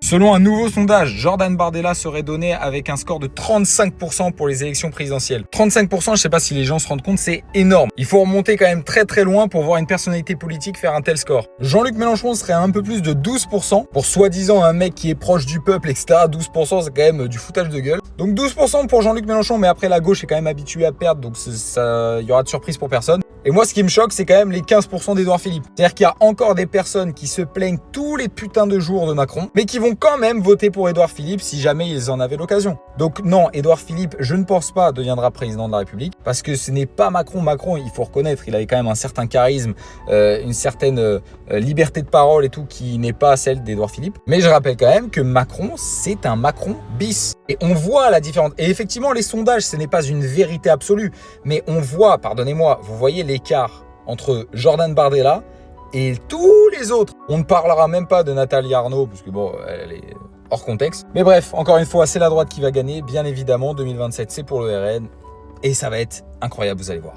Selon un nouveau sondage, Jordan Bardella serait donné avec un score de 35% pour les élections présidentielles. 35%, je ne sais pas si les gens se rendent compte, c'est énorme. Il faut remonter quand même très très loin pour voir une personnalité politique faire un tel score. Jean-Luc Mélenchon serait à un peu plus de 12% pour soi-disant un mec qui est proche du peuple, etc. 12%, c'est quand même du foutage de gueule. Donc 12% pour Jean-Luc Mélenchon, mais après la gauche est quand même habituée à perdre, donc il y aura de surprise pour personne. Et moi, ce qui me choque, c'est quand même les 15% d'Édouard Philippe. C'est-à-dire qu'il y a encore des personnes qui se plaignent tous les putains de jours de Macron, mais qui vont quand même voter pour Édouard Philippe si jamais ils en avaient l'occasion. Donc non, Édouard Philippe, je ne pense pas deviendra président de la République, parce que ce n'est pas Macron. Macron, il faut reconnaître, il avait quand même un certain charisme, une certaine liberté de parole et tout, qui n'est pas celle d'Édouard Philippe. Mais je rappelle quand même que Macron, c'est un Macron bis. Et on voit la différence. Et effectivement, les sondages, ce n'est pas une vérité absolue, mais on voit, pardonnez-moi, vous voyez l'écart entre Jordan Bardella et tous les autres. On ne parlera même pas de Nathalie Arnaud, parce que bon, elle est hors contexte. Mais bref, encore une fois, c'est la droite qui va gagner, bien évidemment. 2027, c'est pour le RN. Et ça va être incroyable, vous allez voir.